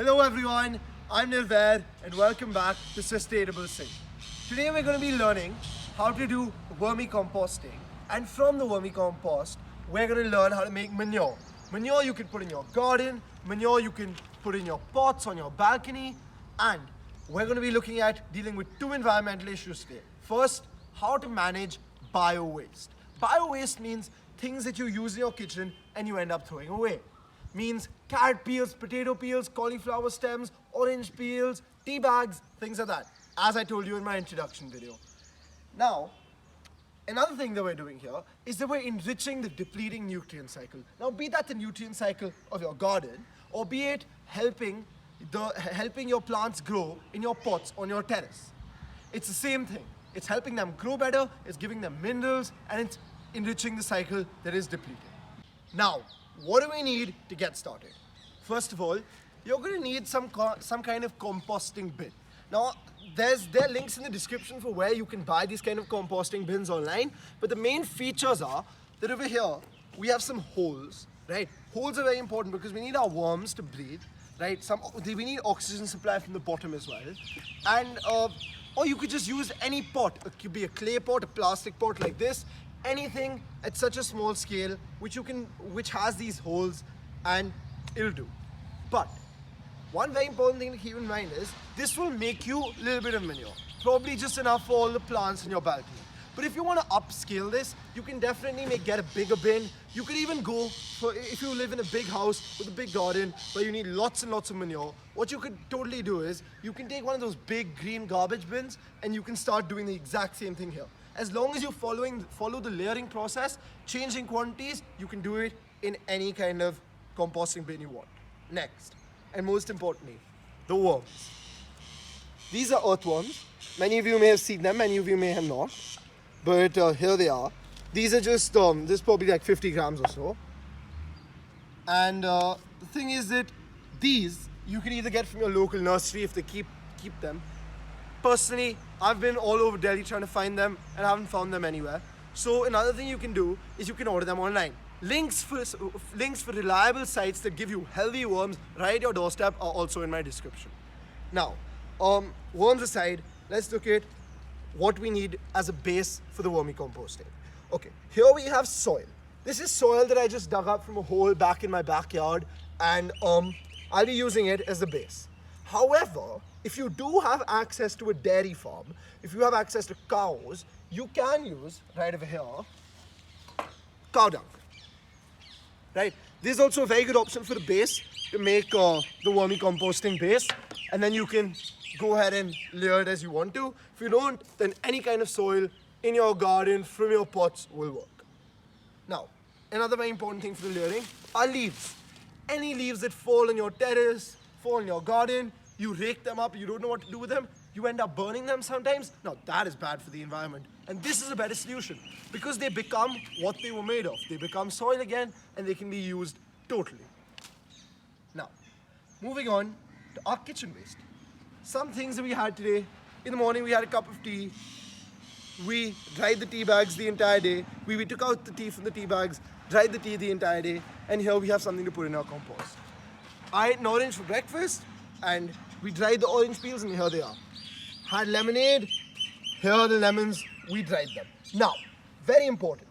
Hello everyone, I'm Nirvair and welcome back to Sustainable Sing. Today we're going to be learning how to do vermicomposting, and from the vermicompost we're going to learn how to make manure. Manure you can put in your garden, manure you can put in your pots on your balcony, and we're going to be looking at dealing with two environmental issues today. First, how to manage bio-waste. Bio-waste means things that you use in your kitchen and you end up throwing away. Means carrot peels, potato peels, cauliflower stems, orange peels, tea bags, things like that, as I told you in my introduction video. Now, another thing that we're doing here is that we're enriching the depleting nutrient cycle. Now, be that the nutrient cycle of your garden, or be it helping your plants grow in your pots on your terrace. It's the same thing. It's helping them grow better, it's giving them minerals, and it's enriching the cycle that is depleting. Now, what do we need to get started? First of all, you're going to need some kind of composting bin. Now, there are links in the description for where you can buy these kind of composting bins online, but the main features are that over here, we have some holes, right? Holes are very important because we need our worms to breathe, right? We need oxygen supply from the bottom as well. And, or you could just use any pot. It could be a clay pot, a plastic pot like this, anything at such a small scale which has these holes, and it'll do. But one very important thing to keep in mind is this will make you a little bit of manure, probably just enough for all the plants in your balcony. But if you want to upscale this, you can definitely get a bigger bin. You could even go for, if you live in a big house with a big garden where you need lots and lots of manure, what you could totally do is you can take one of those big green garbage bins and you can start doing the exact same thing here. As long as you follow the layering process, changing quantities, you can do it in any kind of composting bin you want. Next, and most importantly, the worms. These are earthworms. Many of you may have seen them, many of you may have not. But here they are. These are just, this is probably like 50 grams or so. And the thing is that these, you can either get from your local nursery if they keep them. Personally, I've been all over Delhi trying to find them and I haven't found them anywhere. So another thing you can do is you can order them online. Links for reliable sites that give you healthy worms right at your doorstep are also in my description. Now, worms aside, let's look at what we need as a base for the vermicomposting. Okay, here we have soil. This is soil that I just dug up from a hole back in my backyard, and I'll be using it as the base. However, if you do have access to a dairy farm, if you have access to cows, you can use, right over here, cow dung. Right? This is also a very good option for the base to make the vermicomposting base, and then you can go ahead and layer it as you want to. If you don't, then any kind of soil in your garden from your pots will work. Now, another very important thing for the layering are leaves. Any leaves that fall on your terrace, fall in your garden, you rake them up, you don't know what to do with them, you end up burning them sometimes. Now that is bad for the environment. And this is a better solution because they become what they were made of. They become soil again and they can be used totally. Now, moving on to our kitchen waste. Some things that we had today. In the morning we had a cup of tea. We dried the tea bags the entire day. We took out the tea from the tea bags, dried the tea the entire day, and here we have something to put in our compost. I ate an orange for breakfast and we dried the orange peels and here they are. Had lemonade, here are the lemons, we dried them. Now, very important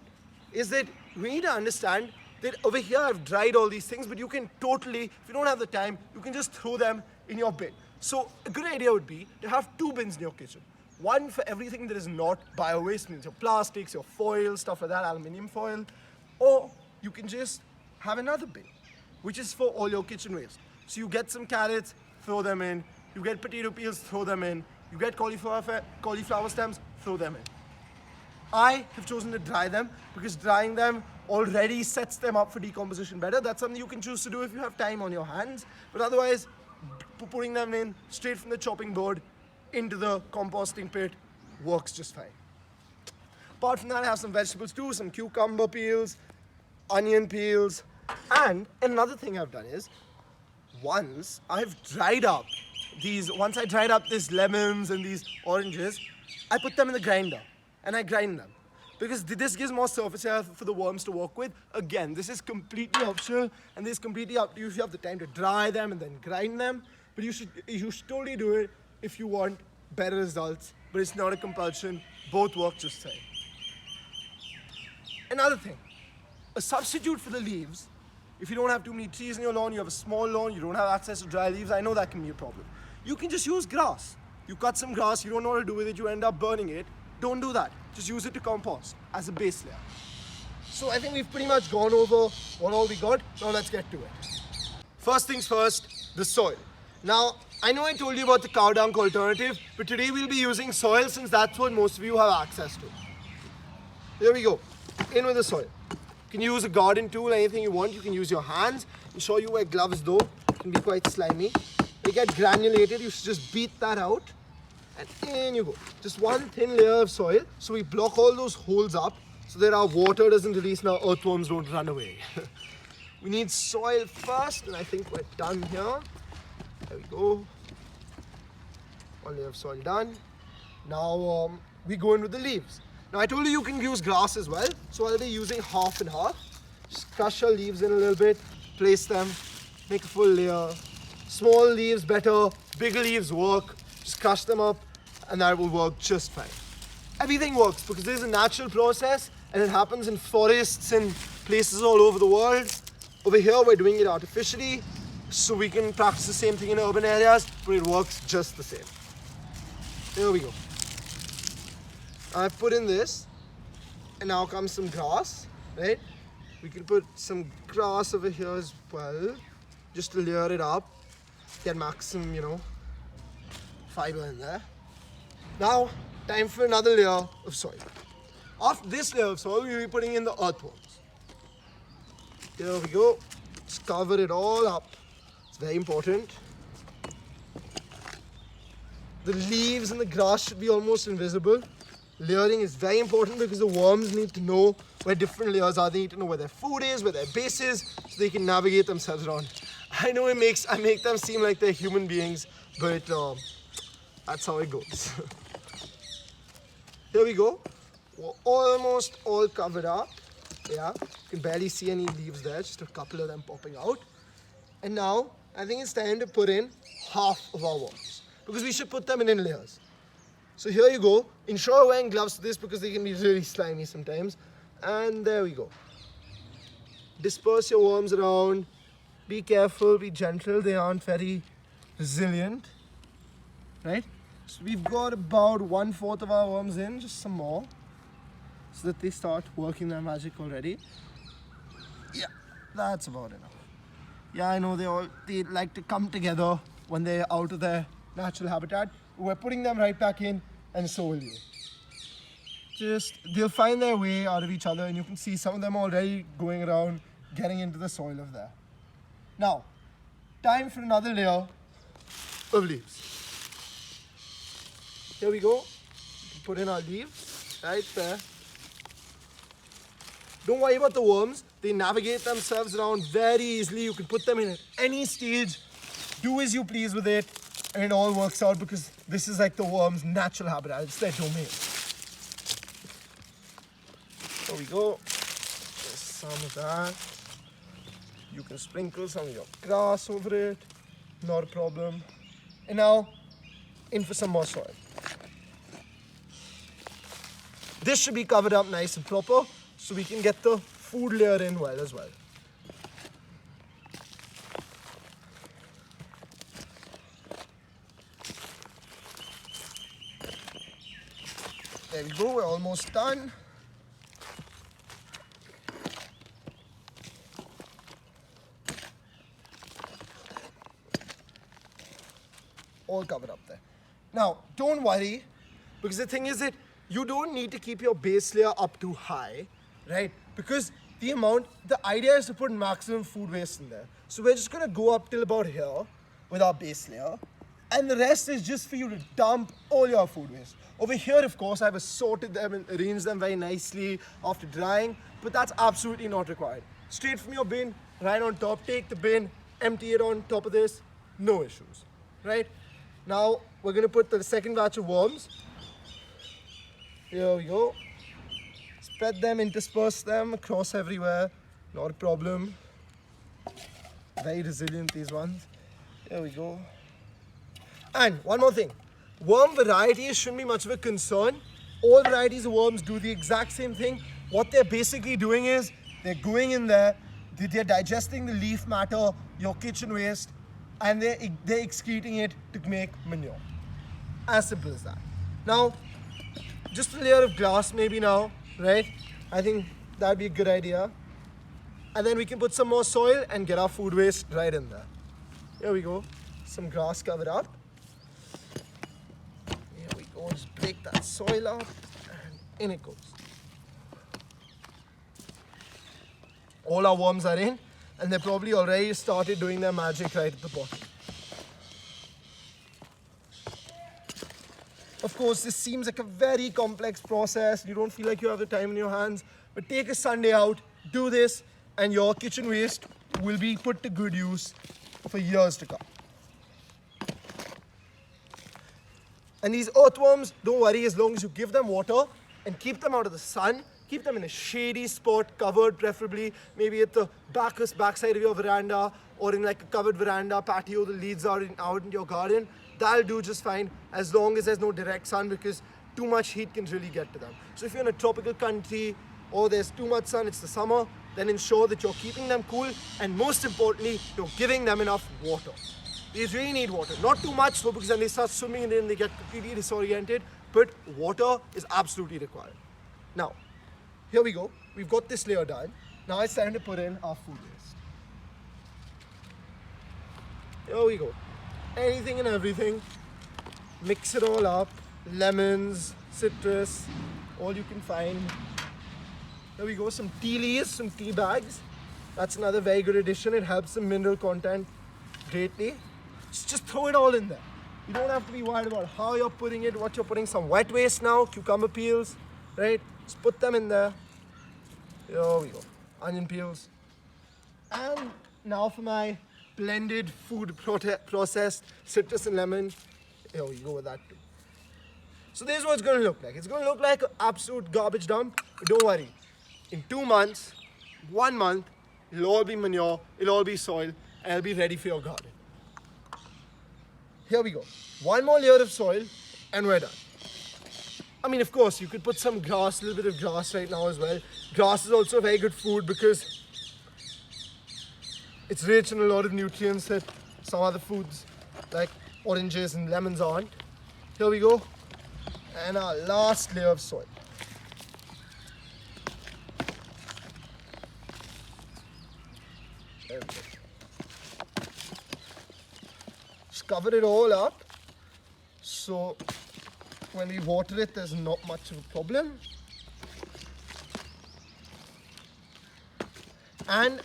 is that we need to understand that over here I've dried all these things, but you can totally, if you don't have the time, you can just throw them in your bin. So a good idea would be to have two bins in your kitchen. One for everything that is not bio-waste, means your plastics, your foil, stuff like that, aluminium foil. Or you can just have another bin, which is for all your kitchen waste. So you get some carrots, throw them in. You get potato peels, throw them in. You get cauliflower stems, throw them in. I have chosen to dry them because drying them already sets them up for decomposition better. That's something you can choose to do if you have time on your hands. But otherwise, putting them in straight from the chopping board into the composting pit works just fine. Apart from that, I have some vegetables too, some cucumber peels, onion peels. And another thing I've done is, once I dried up these lemons and these oranges, I put them in the grinder and I grind them. because this gives more surface area for the worms to work with. Again, this is completely optional, and this is completely up to you if you have the time to dry them and then grind them. But you should totally do it if you want better results, but it's not a compulsion. Both work just the same. Another thing, a substitute for the leaves, if you don't have too many trees in your lawn, you have a small lawn, you don't have access to dry leaves, I know that can be a problem. You can just use grass. You cut some grass, you don't know what to do with it, you end up burning it. Don't do that. Just use it to compost as a base layer. So I think we've pretty much gone over what all we got. Now let's get to it. First things first, the soil. Now, I know I told you about the cow dung alternative, but today we'll be using soil since that's what most of you have access to. Here we go. In with the soil. You can use a garden tool, anything you want. You can use your hands. Ensure you wear gloves though. It can be quite slimy. They get granulated. You should just beat that out. And in you go. Just one thin layer of soil. So we block all those holes up so that our water doesn't release and our earthworms don't run away. We need soil first, and I think we're done here. There we go. One layer of soil done. Now we go in with the leaves. Now I told you can use grass as well, so I'll be using half and half. Just crush your leaves in a little bit, place them, make a full layer. Small leaves better, bigger leaves work. Just crush them up and that will work just fine. Everything works because this is a natural process and it happens in forests and places all over the world. Over here we're doing it artificially, so we can practice the same thing in urban areas, but it works just the same. Here we go. I've put in this, and now comes some grass, right? We can put some grass over here as well, just to layer it up, get maximum, fiber in there. Now, time for another layer of soil. After this layer of soil, we'll be putting in the earthworms. Here we go. Just cover it all up. It's very important. The leaves and the grass should be almost invisible. Layering is very important because the worms need to know where different layers are. They need to know where their food is, where their base is, so they can navigate themselves around. I know I make them seem like they're human beings, but that's how it goes. Here we go. We're almost all covered up. Yeah, you can barely see any leaves there, just a couple of them popping out. And now, I think it's time to put in half of our worms, because we should put them in layers. So here you go. Ensure wearing gloves for this because they can be really slimy sometimes. And there we go. Disperse your worms around. Be careful, be gentle. They aren't very resilient, right? So we've got about 1/4 of our worms in, just some more, so that they start working their magic already. Yeah, that's about enough. Yeah, I know they like to come together when they're out of their natural habitat. We're putting them right back in, and so will you. They'll find their way out of each other, and you can see some of them already going around, getting into the soil of there. Now, time for another layer of leaves. Here we go. Put in our leaves right there. Don't worry about the worms. They navigate themselves around very easily. You can put them in at any stage. Do as you please with it. And it all works out because this is like the worm's natural habitat. It's their domain. There we go. There's some of that. You can sprinkle some of your grass over it. Not a problem. And now, in for some more soil. This should be covered up nice and proper so we can get the food layer in well as well. There we go, we're almost done. All covered up there. Now, don't worry, because the thing is that you don't need to keep your base layer up too high, right? Because the idea is to put maximum food waste in there. So we're just gonna go up till about here with our base layer. And the rest is just for you to dump all your food waste. Over here, of course, I've assorted them and arranged them very nicely after drying, but that's absolutely not required. Straight from your bin, right on top, take the bin, empty it on top of this, no issues, right? Now, we're gonna put the second batch of worms. Here we go. Let's spread them, intersperse them across everywhere. Not a problem. Very resilient, these ones. There we go. And one more thing. Worm varieties shouldn't be much of a concern. All varieties of worms do the exact same thing. What they're basically doing is they're going in there, they're digesting the leaf matter, your kitchen waste, and they're excreting it to make manure. As simple as that. Now, just a layer of glass maybe now, right? I think that'd be a good idea. And then we can put some more soil and get our food waste right in there. Here we go. Some grass covered up. Here we go. Just break that soil up and in it goes. All our worms are in, and they probably already started doing their magic right at the bottom. Of course, this seems like a very complex process. You don't feel like you have the time in your hands, but take a Sunday out, do this, and your kitchen waste will be put to good use for years to come. And these earthworms, don't worry, as long as you give them water and keep them out of the sun, keep them in a shady spot, covered preferably, maybe at the backside of your veranda, or in like a covered veranda patio that leads out into your garden. That'll do just fine as long as there's no direct sun, because too much heat can really get to them. So if you're in a tropical country or there's too much sun, it's the summer, then ensure that you're keeping them cool, and most importantly, you're giving them enough water. They really need water. Not too much, so because then they start swimming in it and they get completely disoriented, but water is absolutely required. Now, here we go. We've got this layer done. Now it's time to put in our food waste. Here we go. Anything and everything. Mix it all up. Lemons, citrus, all you can find. There we go. Some tea leaves, some tea bags. That's another very good addition. It helps the mineral content greatly. Just throw it all in there. You don't have to be worried about how you're putting it, what you're putting. Some wet waste now, cucumber peels, right? Just put them in there. Here we go. Onion peels. And now for my blended food processed citrus and lemon. Here we go with that too. So this is what it's going to look like. It's going to look like an absolute garbage dump. But don't worry. In 2 months, 1 month, it'll all be manure, it'll all be soil, and it'll be ready for your garden. Here we go. One more layer of soil, and we're done. I mean, of course, you could put some grass, a little bit of grass right now as well. Grass is also very good food because it's rich in a lot of nutrients that some other foods like oranges and lemons aren't. Here we go. And our last layer of soil. There we go. Just cover it all up. So when we water it, there's not much of a problem. And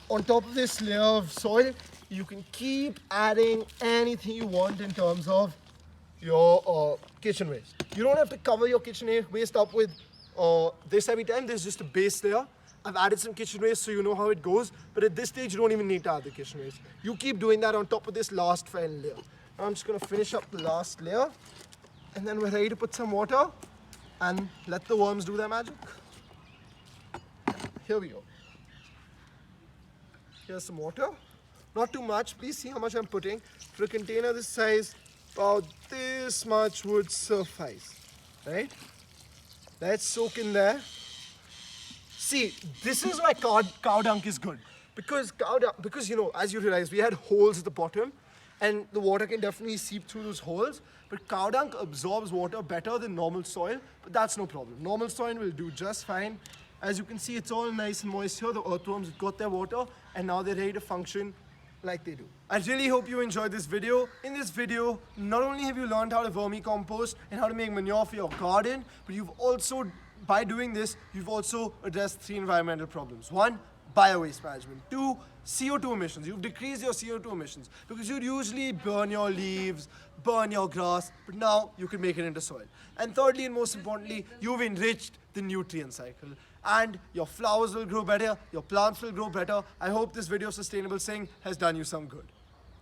on top of this layer of soil, you can keep adding anything you want in terms of your kitchen waste. You don't have to cover your kitchen waste up with this every time. There's just a base layer. I've added some kitchen waste so you know how it goes, but at this stage you don't even need to add the kitchen waste. You keep doing that on top of this last final layer. Now I'm just going to finish up the last layer, and then we're ready to put some water and let the worms do their magic. Here we go. Here's some water. Not too much. Please see how much I'm putting. For a container this size, about this much would suffice. Right? Let's soak in there. See, this is why cow dung is good. Because you know, as you realize, we had holes at the bottom, and the water can definitely seep through those holes. But cow dung absorbs water better than normal soil, but that's no problem. Normal soil will do just fine. As you can see, it's all nice and moist here. The earthworms have got their water, and now they're ready to function like they do. I really hope you enjoyed this video. In this video, not only have you learned how to vermicompost and how to make manure for your garden, but you've also, by doing this, you've also addressed 3 environmental problems. 1, bio-waste management. 2, CO2 emissions. You've decreased your CO2 emissions because you'd usually burn your leaves, burn your grass, but now you can make it into soil. And thirdly, and most importantly, you've enriched the nutrient cycle. And your flowers will grow better, your plants will grow better. I hope this video of Sustainable Sing has done you some good.